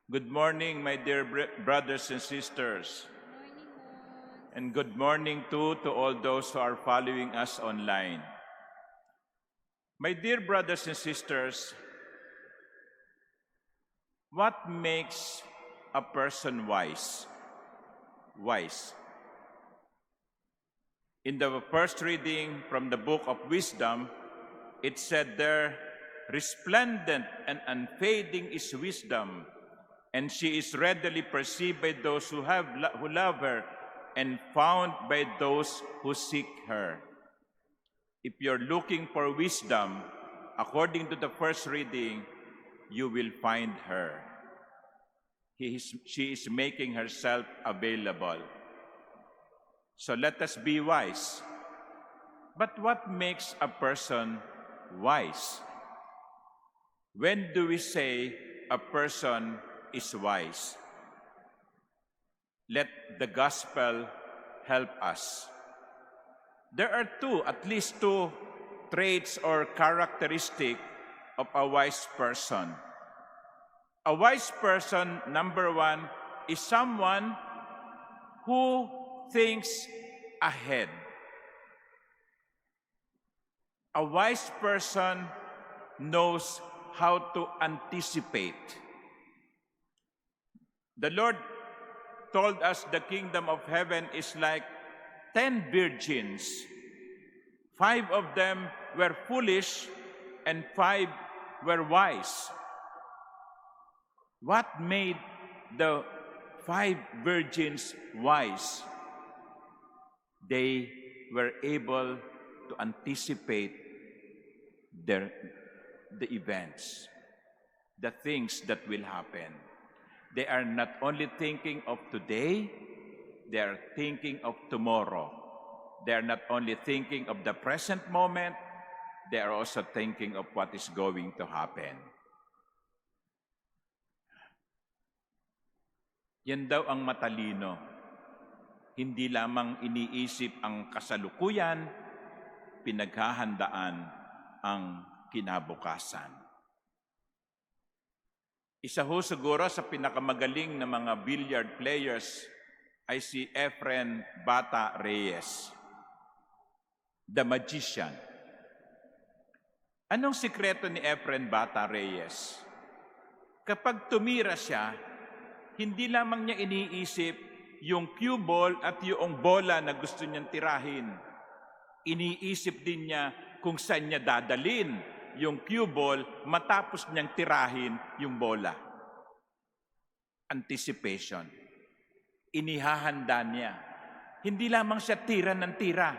Good morning, my dear brothers and sisters. Morning, Mons. And good morning too to all those who are following us online. My dear brothers and sisters, what makes a person wise? Wise. In the first reading from the book of Wisdom, it said there, resplendent and unfading is wisdom, and she is readily perceived by those who love her, and found by those who seek her. If you're looking for wisdom, according to the first reading, you will find her. She is making herself available. So let us be wise. But what makes a person wise? When do we say a person is wise? Let the gospel help us. There are at least two traits or characteristics of a wise person. A wise person, number one, is someone who thinks ahead. A wise person knows how to anticipate. The Lord told us the kingdom of heaven is like 10 virgins. 5 of them were foolish and 5 were wise. What made the 5 virgins wise? They were able to anticipate the events, the things that will happen. They are not only thinking of today, they are thinking of tomorrow. They are not only thinking of the present moment, they are also thinking of what is going to happen. Yan daw ang matalino. Hindi lamang iniisip ang kasalukuyan, pinaghahandaan ang kinabukasan. Isa ho siguro sa pinakamagaling na mga billiard players ay si Efren Bata Reyes, the magician. Anong sikreto ni Efren Bata Reyes? Kapag tumira siya, hindi lamang niya iniisip yung cue ball at yung bola na gusto niyang tirahin. Iniisip din niya kung saan niya dadalin yung cue ball matapos niyang tirahin yung bola. Anticipation. Inihahanda niya. Hindi lamang siya tira ng tira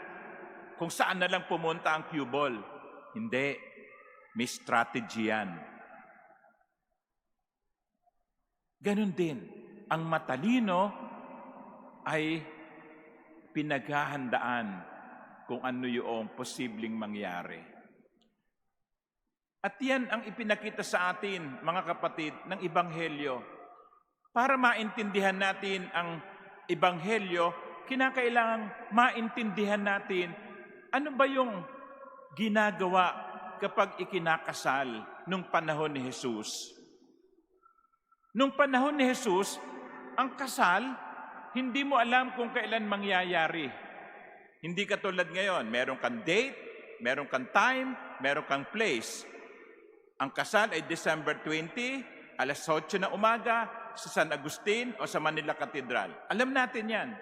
kung saan na lang pumunta ang cue ball. Hindi. May strategy yan. Ganon din. Ang matalino ay pinaghahandaan kung ano yung posibleng mangyari. At yan ang ipinakita sa atin, mga kapatid, ng Ebanghelyo. Para maintindihan natin ang Ebanghelyo, kinakailangang maintindihan natin ano ba yung ginagawa kapag ikinakasal nung panahon ni Jesus. Nung panahon ni Jesus, ang kasal, hindi mo alam kung kailan mangyayari. Hindi katulad ngayon, meron kang date, meron kang time, meron kang place. Ang kasal ay December 20, alas 8 na umaga, sa San Agustin o sa Manila Cathedral. Alam natin yan.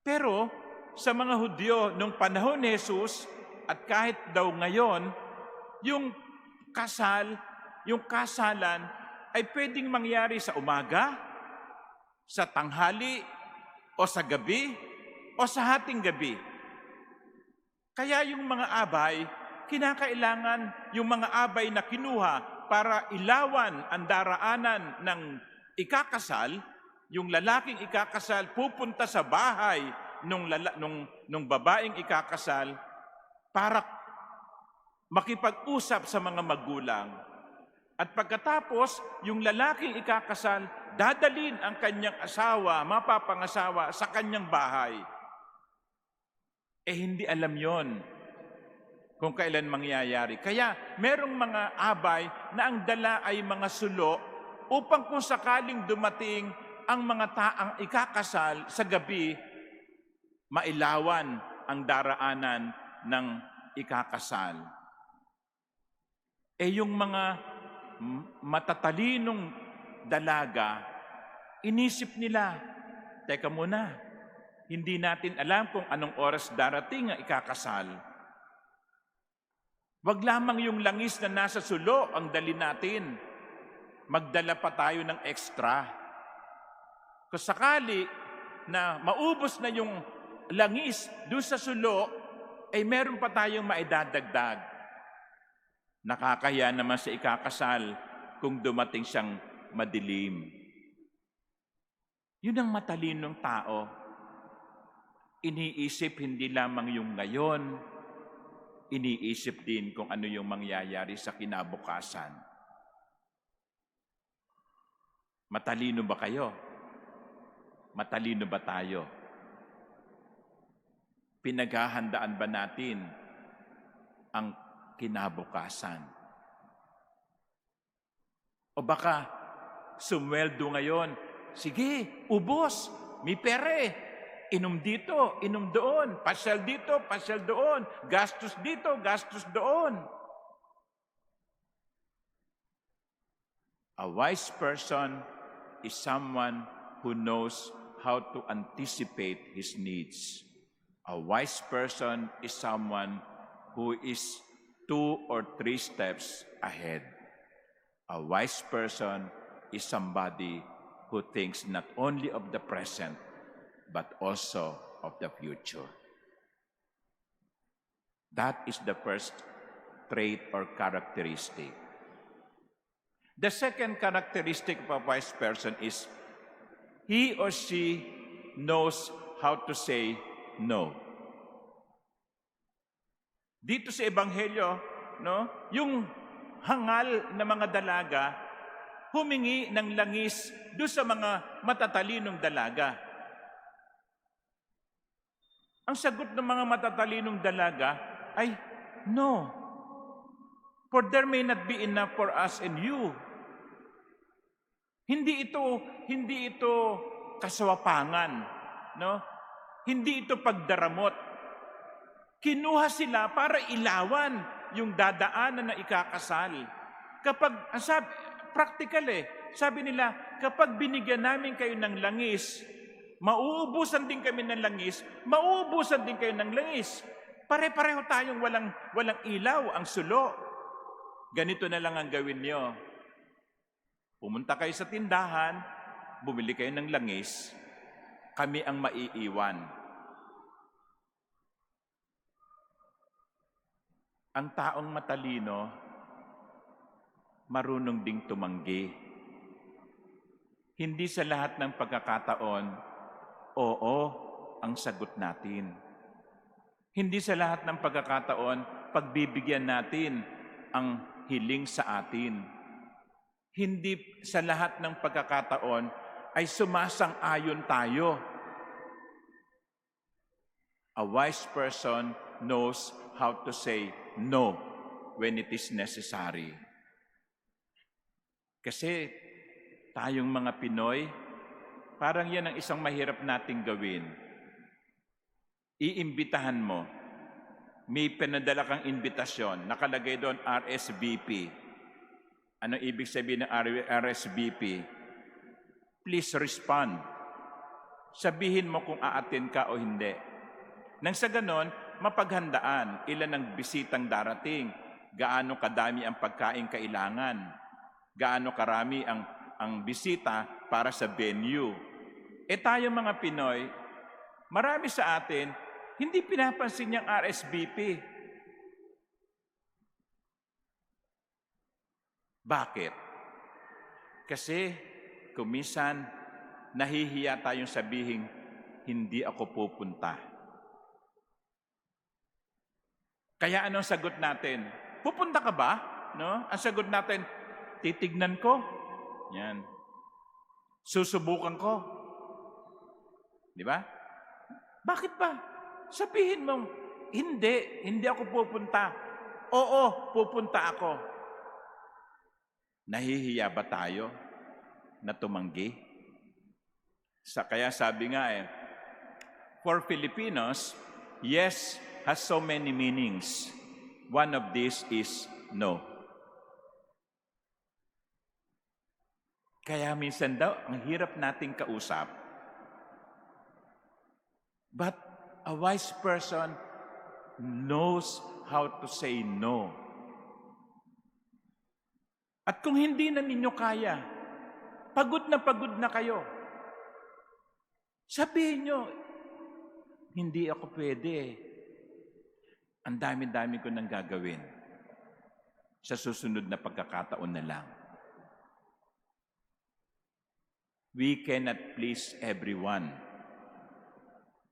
Pero sa mga Hudyo nung panahon ni Jesus, at kahit daw ngayon, yung kasal, yung kasalan, ay pwedeng mangyari sa umaga, sa tanghali, o sa gabi, o sa hating gabi. Kaya yung mga abay, kinakailangan yung mga abay na kinuha para ilawan ang daraanan ng ikakasal, yung lalaking ikakasal pupunta sa bahay nung babaeng ikakasal para makipag-usap sa mga magulang. At pagkatapos, yung lalaking ikakasal, dadalin ang kanyang asawa, mapapangasawa sa kanyang bahay. Hindi alam yon kung kailan mangyayari. Kaya merong mga abay na ang dala ay mga sulo upang kung sakaling dumating ang mga taang ikakasal sa gabi, mailawan ang daraanan ng ikakasal. Yung mga matatalinong dalaga, inisip nila, teka muna, hindi natin alam kung anong oras darating ang ikakasal. Wag lamang yung langis na nasa sulo ang dali natin. Magdala pa tayo ng extra. Kung sakali na maubos na yung langis doon sa sulo, ay meron pa tayong maidadagdag. Nakakahiya naman sa ikakasal kung dumating siyang madilim. Yun ang matalinong tao. Iniisip hindi lamang yung ngayon, iniisip din kung ano yung mangyayari sa kinabukasan. Matalino ba kayo? Matalino ba tayo? Pinaghahandaan ba natin ang kinabukasan? O baka sumweldo ngayon, sige, ubos, may pere, inom dito, inom doon, pasyal dito, pasyal doon, gastos dito, gastos doon. A wise person is someone who knows how to anticipate his needs. A wise person is someone who is 2 or 3 steps ahead. A wise person is somebody who thinks not only of the present, but also of the future. That is the first trait or characteristic. The second characteristic of a wise person is he or she knows how to say no. Dito sa Ebanghelyo, no, yung hangal na mga dalaga humingi ng langis doon sa mga matatalinong dalaga. Ang sagot ng mga matatalinong dalaga ay, no. For there may not be enough for us and you. Hindi ito kasawapangan, no? Hindi ito pagdaramot. Kinuha sila para ilawan yung dadaanan na ikakasal. Kapag, practical sabi nila, kapag binigyan namin kayo ng langis, mauubusan din kami ng langis, mauubusan din kayo ng langis. Pare-pareho tayong walang ilaw ang sulo. Ganito na lang ang gawin niyo. Pumunta kayo sa tindahan, bumili kayo ng langis, kami ang maiiwan. Ang taong matalino, marunong ding tumanggi. Hindi sa lahat ng pagkakataon, oo ang sagot natin. Hindi sa lahat ng pagkakataon, pagbibigyan natin ang hiling sa atin. Hindi sa lahat ng pagkakataon ay sumasang-ayon tayo. A wise person knows how to say no when it is necessary. Kasi tayong mga Pinoy, parang yan ang isang mahirap nating gawin. Iimbitahan mo. May pinadala kang invitasyon, nakalagay doon RSVP. Ano ibig sabihin ng RSVP? Please respond. Sabihin mo kung aattend ka o hindi. Nang sa ganon, mapaghandaan ilan ang bisitang darating, gaano kadami ang pagkain kailangan, gaano karami ang bisita para sa venue. Tayo mga Pinoy, marami sa atin, hindi pinapansin niyang RSVP. Bakit? Kasi kuminsan nahihiya tayong sabihin, hindi ako pupunta. Kaya anong sagot natin? Pupunta ka ba? No? Ang sagot natin, titignan ko. Yan. Susubukan ko. Di ba? Bakit ba? Sabihin mong, hindi ako pupunta. Oo, pupunta ako. Nahihiya ba tayo? na tumanggi. Kaya sabi nga for Filipinos, yes has so many meanings. One of these is no. Kaya minsan daw, ang hirap nating kausap. But a wise person knows how to say no. At kung hindi na ninyo kaya, pagod na kayo, sabihin nyo, hindi ako pwede. Ang dami-dami ko nang gagawin. Sa susunod na pagkakataon na lang. We cannot please everyone.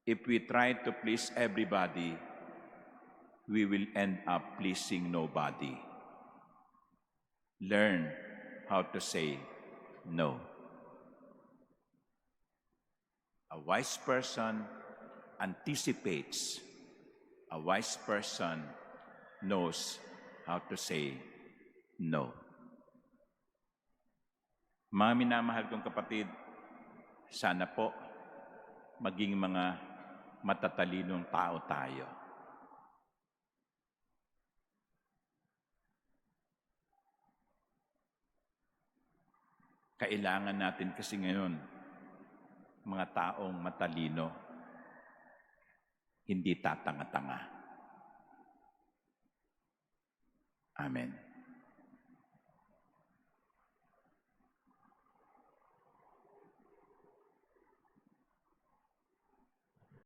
If we try to please everybody, we will end up pleasing nobody. Learn how to say no. A wise person anticipates. A wise person knows how to say no. Mga minamahal kong kapatid, sana po maging mga matatalinong tao tayo. Kailangan natin kasi ngayon, mga taong matalino, hindi tatanga-tanga. Amen.